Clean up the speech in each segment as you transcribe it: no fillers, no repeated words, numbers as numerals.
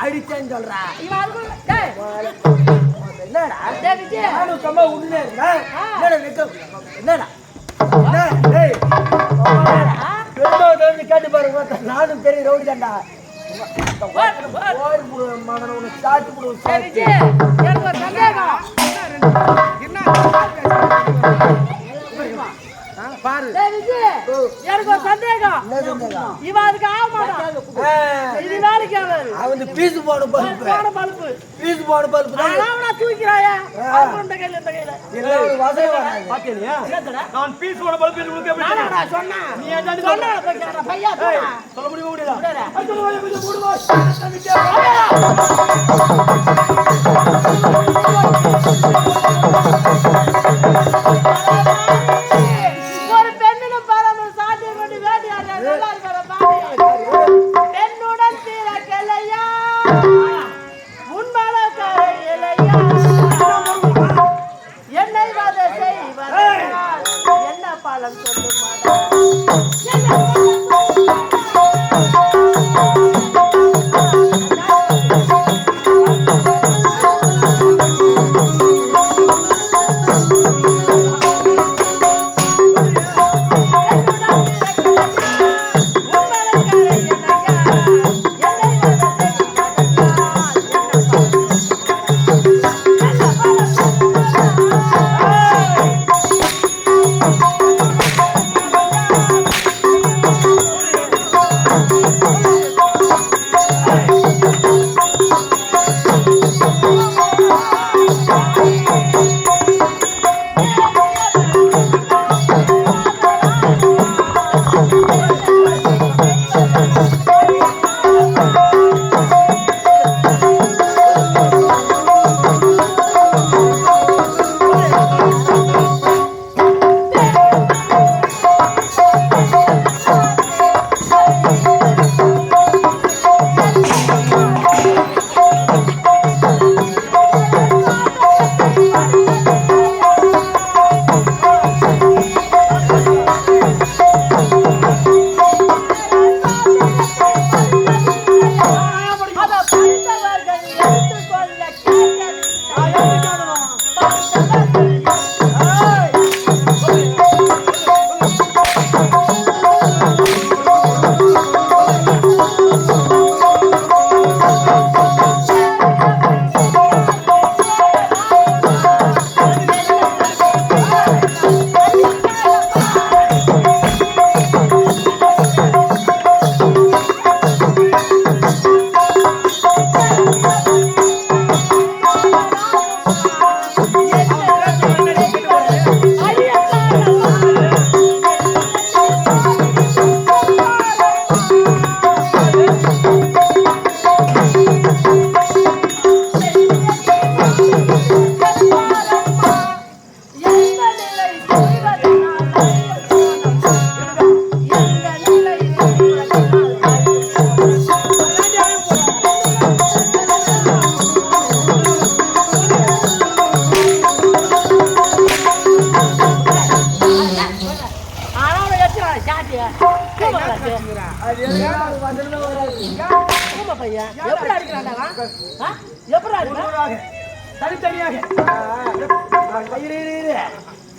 அடிச்சேன்னு சொல்றா. என்னடா நானும் சும்மா உடனே இருக்கேன். என்னடா கேட்டு பாருங்க. நானும் பெரிய ரவுடி தான்டா. பாரு எனக்கு ஒரு சந்தேகம். இவன் அதுக்கு ஆக மாட்டான். இது வேலைக்கு ஆகாது. அவன் பீஸ் போன பல்பு பீஸ் போன பல்பு தான் தூக்கிறாயா? இந்த கையில இந்த கையில இல்ல ஒரு வாசனை வராது. பாத்தியா? நான் பீஸ் போன பல்பு உங்களுக்கு எப்படி தெரியும்? நான் சொன்னா நீ ஏன் சொன்னா பையா சொல்ல முடியுமா? ஒரு பெண்ணின பாராம சாட்டி கொண்டு வேட்டையாடுற நல்லா இருக்கிற பாரு. பெண்ணுடன் தீரக்கலையா உன்மல கரையிலையா என்னை வத செய்வதால் என்ன பலன் சொல்லுமாடா?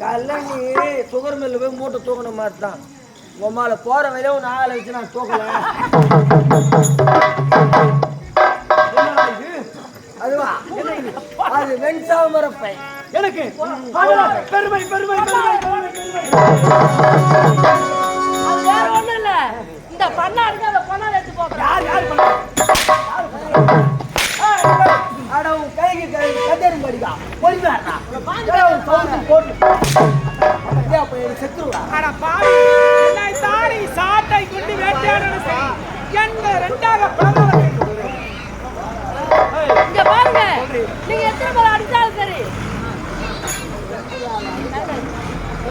கல்லணி சுகர் மில்ல போய் மூட்டை தூக்கணும் மாதிரி தான். உமால போற வரையும் ஒரு ஆளை வச்சு நான் தூக்கல. அதுவா அது வெண்சாமரப்பை எனக்கு பெருமை பெருமை வேற ஒண்ணும் இல்ல. இந்த பண்ணா இருக்கு அந்த பண்ணா எடுத்து போறேன். யார் பண்ணா? அட உன் கைக்கு கதரும் படிக்கா பொறுமையாடா. உன் சவுண்ட் போட்டு அப்ப செத்துருவா. அட பாவி, என்னை தாடி சாட்டை கொண்டு வேட்டையாடணும் சரி. எங்க ரெண்டாக பிளந்தவர் இங்க பாருங்க, நீங்க எத்தனை பேர் அடிச்சாலும் சரி.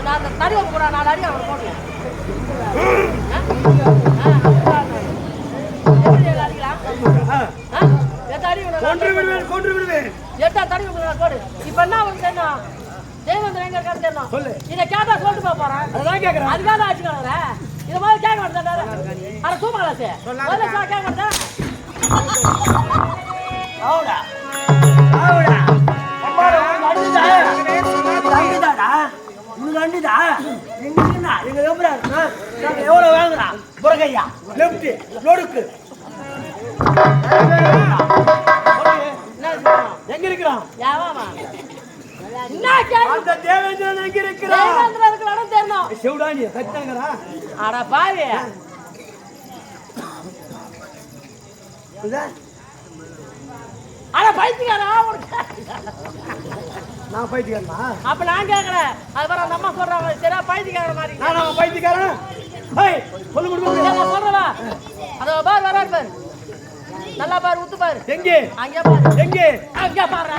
நான் அந்த தடிவை கூட 4 அடி அவனை போடல. கொன்று விடுவேன். எட்டா தடி போடு. இப்ப என்ன வந்து தேவந்திரன் எங்க இருக்கான்னு சொல்லு. இதை கேட்டா சொல்லிட்டு போக போறேன். அதான் கேட்கறேன். அதுக்காக ஆச்சுக்கான இதை மாதிரி கேட்க மாட்டேன். அட தூமங்களாச்சு கேட்க மாட்டேன். ஆவுடா ஆவுடா அம்மா உனக்கு அண்டிதாடா உனக்கு அண்டிதா எங்க எங்க எவ்வளோ நாங்க எவ்வளவு வாங்குறோம் புறகையா லெஃப்ட் லொடுக்கு எங்க இருக்கிறான் யாவாமா என்ன கேள்வி அந்த தேவேந்திரன் எங்க இருக்கிறான் தேவேந்திரனுக்கு இடம் தெரியணும் செவுடாண்டி கத்தாங்கடா அட பாவி அட பைத்தியக்காரா நான் பைத்தியக்காரனா அப்ப நான் கேக்குறேன் அது வர அந்த அம்மா சொல்றாங்க சரியா பைத்தியக்கார மாதிரி நான் பைத்தியக்காரன் ஏய் சொல்ல முடியுமா நான் சொல்றவா அதோ பார் வராரு பாரு நல்லா பாரு உத்து பாரு எங்கே அங்க பாரு எங்கே அங்க பாரு